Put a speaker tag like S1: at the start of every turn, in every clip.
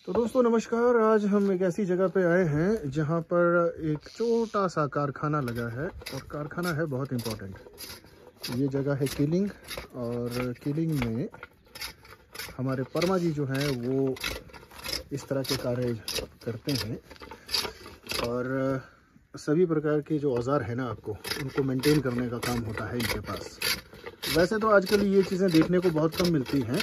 S1: तो दोस्तों नमस्कार। आज हम एक ऐसी जगह पे आए हैं जहां पर एक छोटा सा कारखाना लगा है और कारखाना है बहुत इम्पोर्टेंट। ये जगह है कीलिंग और कीलिंग में हमारे परमा जी जो हैं वो इस तरह के कार्य करते हैं और सभी प्रकार के जो औजार है ना आपको उनको मेंटेन करने का काम होता है इनके पास। वैसे तो आजकल ये चीज़ें देखने को बहुत कम मिलती हैं,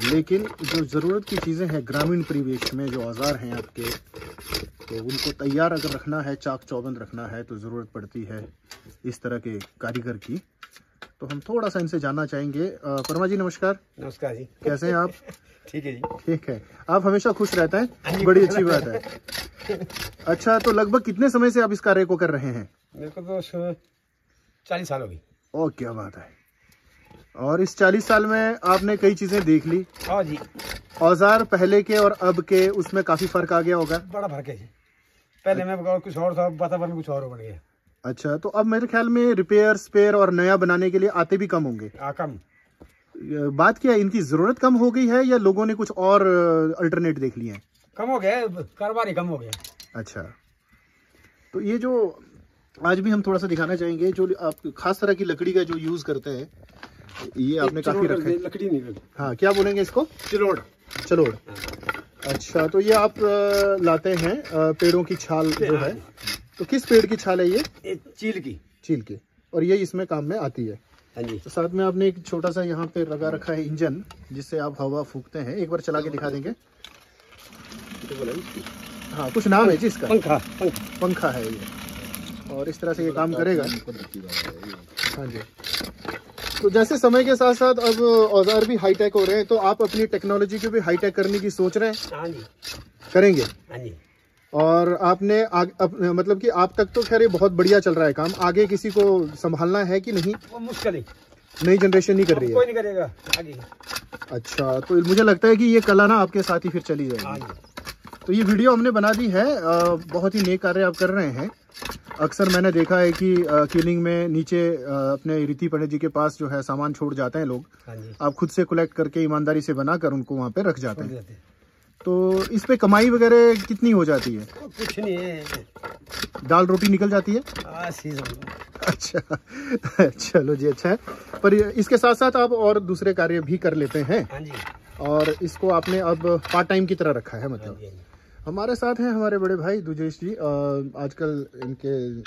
S1: लेकिन जो ज़रूरत की चीज़ें हैं ग्रामीण परिवेश में जो औजार हैं आपके, तो उनको तैयार अगर रखना है, चाक चौबंद रखना है, तो ज़रूरत पड़ती है इस तरह के कारीगर की। तो हम थोड़ा सा इनसे जानना चाहेंगे। परमा जी नमस्कार।
S2: नमस्कार जी,
S1: कैसे हैं आप?
S2: ठीक है जी।
S1: ठीक है, आप हमेशा खुश रहते हैं, बड़ी अच्छी बात है। अच्छा, तो लगभग कितने समय से आप इस कार्य को कर रहे हैं?
S2: मेरे को तो 40 साल हो गई।
S1: ओ क्या बात है। और इस 40 साल में आपने कई चीजें देख ली।
S2: हाँ जी।
S1: औजार पहले के और अब के उसमें काफी फर्क आ गया होगा।
S2: बड़ा फर्क है जी। पहले में कुछ और था, वातावरण कुछ और बन गया।
S1: अच्छा, तो अब मेरे ख्याल में रिपेयर स्पेयर और नया बनाने के लिए आते भी कम होंगे।
S2: कम।
S1: बात क्या है, इनकी जरूरत कम हो गई है या लोगों ने कुछ और अल्टरनेट देख लिए हैं?
S2: कम हो गया, कारोबार ही कम हो गया।
S1: अच्छा, तो ये जो आज भी हम थोड़ा सा दिखाना चाहेंगे, जो आप खास तरह की लकड़ी का जो यूज करते हैं, ये आपने काफी रखा है।
S2: लकड़ी नहीं,
S1: हाँ, क्या बोलेंगे इसको?
S2: चिलोड़।
S1: चलोड़। अच्छा, तो ये आप लाते हैं पेड़ों की छाल जो है, तो किस पेड़ की छाल है ये?
S2: चील की।
S1: चील की। और ये इसमें काम में आती है।
S2: हाँ जी।
S1: तो साथ में आपने एक छोटा सा यहाँ पे लगा रखा है इंजन, जिससे आप हवा फूकते हैं। एक बार चला के दिखा देंगे? हाँ, कुछ नाम है जी इसका? पंखा है ये, और इस तरह से ये काम करेगा। हाँ जी। तो जैसे समय के साथ साथ अब औजार भी हाईटेक हो रहे हैं, तो आप अपनी टेक्नोलॉजी को भी हाईटेक करने की सोच रहे हैं?
S2: हाँ जी।
S1: करेंगे?
S2: हाँ जी।
S1: और आपने मतलब कि आप तक तो खैर ये बहुत बढ़िया चल रहा है काम, आगे किसी को संभालना है कि नहीं?
S2: वो मुश्किल है,
S1: नई जनरेशन नहीं कर रही है?
S2: कोई नहीं करेगा आगे।
S1: अच्छा, तो मुझे लगता है कि ये कला ना आपके साथ ही फिर चली जाएगी।
S2: हाँ जी।
S1: तो ये वीडियो हमने बना दी है। बहुत ही नेक कार्य आप कर रहे हैं। अक्सर मैंने देखा है कि कीलिंग में नीचे अपने रीति पंडित जी के पास जो है सामान छोड़ जाते हैं लोग।
S2: हाँ जी।
S1: आप खुद से कलेक्ट करके ईमानदारी से बनाकर उनको वहाँ पे रख जाते हैं। तो इस पे कमाई वगैरह कितनी हो जाती है?
S2: कुछ नहीं है,
S1: दाल रोटी निकल जाती है। अच्छा, चलो जी, अच्छा है। पर इसके साथ साथ आप और दूसरे कार्य भी कर लेते हैं।
S2: हाँ जी।
S1: और इसको आपने अब पार्ट टाइम की तरह रखा है मतलब।
S2: हाँ जी।
S1: हमारे साथ हैं हमारे बड़े भाई दुजेश जी। आजकल इनके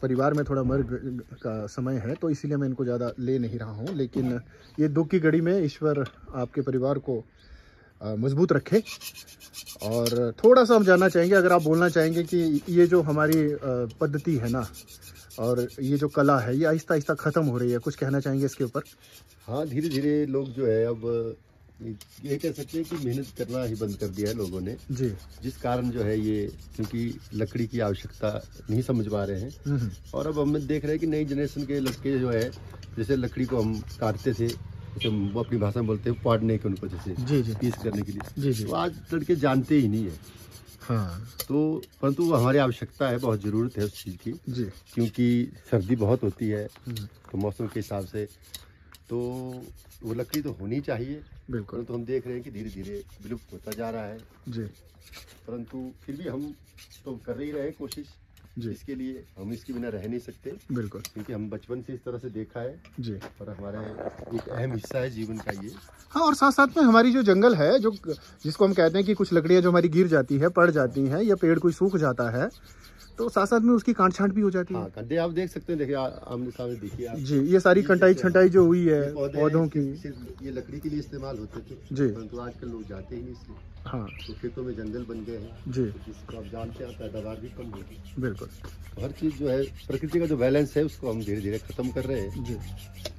S1: परिवार में थोड़ा मर्ग का समय है, तो इसीलिए मैं इनको ज़्यादा ले नहीं रहा हूँ, लेकिन ये दुख की घड़ी में ईश्वर आपके परिवार को मजबूत रखे। और थोड़ा सा हम जानना चाहेंगे, अगर आप बोलना चाहेंगे कि ये जो हमारी पद्धति है ना, और ये जो कला है, ये आहिस्ता आहिस्ता ख़त्म हो रही है, कुछ कहना चाहेंगे इसके ऊपर?
S3: हाँ, धीरे धीरे लोग जो है अब ये कह सकते हैं कि मेहनत करना ही बंद कर दिया है लोगों ने जी, जिस कारण जो है ये, क्योंकि लकड़ी की आवश्यकता नहीं समझ पा रहे हैं। और अब हम देख रहे हैं कि नई जनरेशन के लड़के जो है, जैसे लकड़ी को हम काटते थे, जैसे वो अपनी भाषा में बोलते हैं पाड़ने के, उनको जैसे जी पीस करने के लिए जी, तो आज लड़के जानते ही नहीं है। हाँ, तो परंतु वो हमारी आवश्यकता है, बहुत ज़रूरत है उस चीज़ की जी, क्योंकि सर्दी बहुत होती है तो मौसम के हिसाब से तो वो लकड़ी तो होनी चाहिए। बिल्कुल। तो हम देख रहे हैं कि धीरे धीरे विलुप्त होता जा रहा है जी, परंतु फिर भी हम तो कर ही रहे हैं कोशिश जी। इसके लिए हम इसके बिना रह नहीं सकते। बिल्कुल, क्योंकि हम बचपन से इस तरह से देखा है जी, और हमारा एक अहम हिस्सा है जीवन का ये। हाँ, और साथ साथ में हमारी जो जंगल है, जो जिसको हम कहते हैं कि कुछ लकड़ियाँ जो हमारी गिर जाती है, पड़ जाती हैं, या पेड़ कोई सूख जाता है, तो साथ साथ में उसकी काट छांट भी हो जाती है। हाँ, कंटे आप देख सकते हैं, देखिए आमने सामने देखिए आप जी, ये सारी कटाई छंटाई जो हुई है पौधों की, ये लकड़ी के लिए इस्तेमाल होते थे जी, परंतु आजकल लोग जाते ही नहीं इसलिए। हाँ, तो खेतों में जंगल बन गए हैं जी, तो जिसको आप जानते हैं पैदावार भी कम होगी। बिल्कुल, तो हर चीज़ जो है प्रकृति का जो बैलेंस है उसको हम धीरे धीरे खत्म कर रहे हैं जी,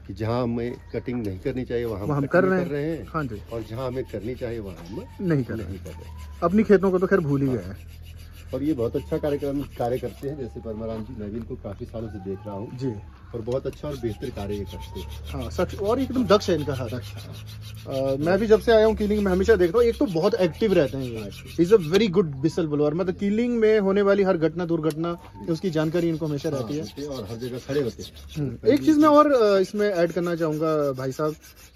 S3: कि जहाँ हमें कटिंग नहीं करनी चाहिए वहाँ हम कर रहे हैं। हाँ जी, और जहाँ हमें करनी चाहिए वहाँ हम नहीं कर रहे। अपनी खेतों को तो खैर भूल ही गए हैं। और ये बहुत अच्छा कार्य करते हैं, जैसे परमाराम जी, मैं भी इनको काफ़ी सालों से देख रहा हूँ जी, और बहुत अच्छा और बेहतर कार्य ये करते हैं। हाँ, सच, और एकदम दक्ष है इनका हाथ।
S1: मैं भी जब से आया हूँ कीलिंग में हमेशा देखता हूँ, एक तो बहुत एक्टिव रहते हैं ये, is a very good whistle blower. मतलब कीलिंग में होने वाली हर घटना दुर्घटना उसकी जानकारी इनको हमेशा रहती है
S3: और हर जगह खड़े होते हैं।
S1: एक चीज़ मैं और इसमें ऐड करना चाहूँगा भाई साहब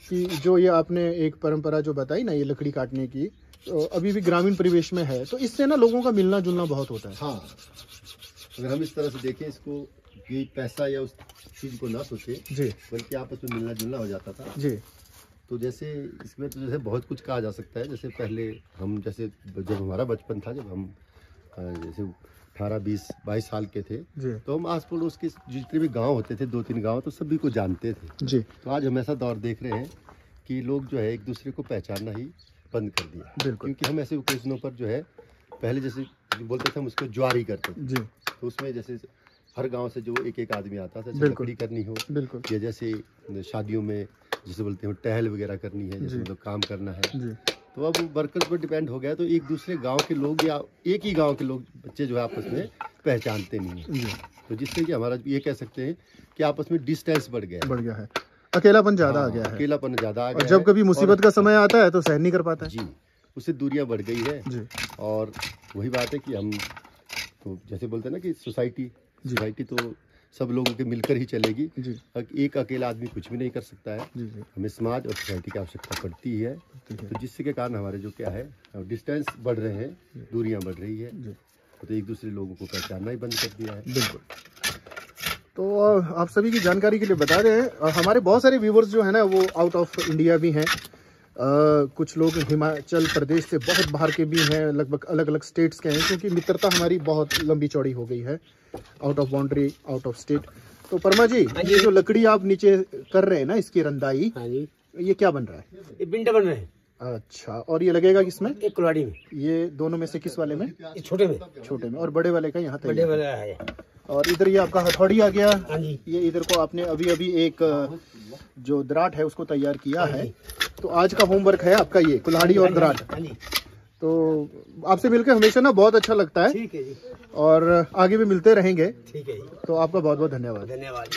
S1: कि जो ये आपने एक परंपरा जो बताई ना, ये लकड़ी काटने की, तो अभी भी ग्रामीण परिवेश में है, तो इससे ना लोगों का मिलना जुलना बहुत होता है।
S3: हाँ, अगर हम इस तरह से देखें इसको कि पैसा या उस चीज को ना सोचे
S1: जी,
S3: बल्कि आपस में मिलना जुलना हो जाता था
S1: जी।
S3: तो जैसे इसमें तो जैसे बहुत कुछ कहा जा सकता है। जैसे पहले हम जैसे जब हमारा बचपन था, जब हम जैसे 18-20-22 साल के थे
S1: जी,
S3: तो हम आस पड़ोस के जितने भी गांव होते थे, 2-3 गांव, तो सभी को जानते थे
S1: जी।
S3: तो आज हम ऐसा दौर देख रहे हैं कि लोग जो है एक दूसरे को पहचानना ही बंद कर दिया।
S1: बिल्कुल।
S3: क्योंकि हम ऐसे ओकेजनों पर जो है पहले जैसे बोलते थे हम उसको ज्वारी करते थे,
S1: जी,
S3: तो उसमें जैसे हर गांव से जो एक एक आदमी आता था, जैसे
S1: बिल्कुल।
S3: लकड़ी करनी हो
S1: बिल्कुल
S3: या जैसे शादियों में जैसे बोलते हैं टहल वगैरह करनी है, जैसे
S1: जी।
S3: मतलब काम करना है,
S1: जी,
S3: तो अब वर्कर्स पर डिपेंड हो गया। तो एक दूसरे गांव के लोग या एक ही गांव के लोग बच्चे जो है आपस में पहचानते नहीं है,
S1: जी।
S3: तो जिससे कि हमारा ये कह सकते हैं कि आपस में डिस्टेंस बढ़ गया है।
S1: बढ़ गया है, अकेलापन ज्यादा आ
S3: हाँ,
S1: गया है,
S3: अकेलापन ज्यादा आ
S1: और
S3: गया
S1: जब
S3: है।
S1: कभी मुसीबत
S3: और-
S1: का समय आता है तो सहन नहीं कर पाता है।
S3: जी, उससे दूरियां बढ़ गई है।
S1: जी,
S3: और वही बात है कि हम तो जैसे बोलते हैं ना कि सोसाइटी तो सब लोगों के मिलकर ही चलेगी।
S1: जी,
S3: एक अकेला आदमी कुछ भी नहीं कर सकता है।
S1: जी, जी।
S3: हमें समाज और सोसाइटी की आवश्यकता पड़ती है,
S1: ठीक है।
S3: तो जिससे के कारण हमारे जो क्या है डिस्टेंस बढ़ रहे हैं, दूरियां बढ़ रही है,
S1: जी,
S3: तो एक दूसरे लोगों को पहचानना ही बंद कर दिया है।
S1: बिल्कुल। तो आप सभी की जानकारी के लिए बता दें, हमारे बहुत सारे व्यूवर्स जो है ना वो आउट ऑफ इंडिया भी हैं। कुछ लोग हिमाचल प्रदेश से बहुत बाहर के भी हैं, लगभग अलग अलग स्टेट्स के हैं, क्योंकि मित्रता हमारी बहुत लंबी चौड़ी हो गई है, out of boundary, out of state. तो परमा जी, ये जो लकड़ी आप नीचे कर रहे हैं ना, इसकी रंदाई,
S2: हाँ जी,
S1: ये क्या बन रहा है?
S2: ये बिंडे बन रहे हैं।
S1: अच्छा, और ये लगेगा किसमें?
S2: एक कुल्हाड़ी में,
S1: ये दोनों में से किस वाले में?
S2: ये छोटे में,
S1: छोटे में, और बड़े वाले का यहाँ
S2: बड़े
S1: तैयार।
S2: वाला है।
S1: और इधर ये आपका हथौड़ी आ गया।
S2: हाँ जी,
S1: ये इधर को आपने अभी अभी एक जो दराट है उसको तैयार किया है। तो आज का होमवर्क है आपका ये कुल्हाड़ी और दराट।
S2: हाँ जी,
S1: तो आपसे मिलकर हमेशा ना बहुत अच्छा लगता है,
S2: ठीक है जी,
S1: और आगे भी मिलते रहेंगे।
S2: ठीक है जी,
S1: तो आपका बहुत बहुत धन्यवाद।
S2: धन्यवाद।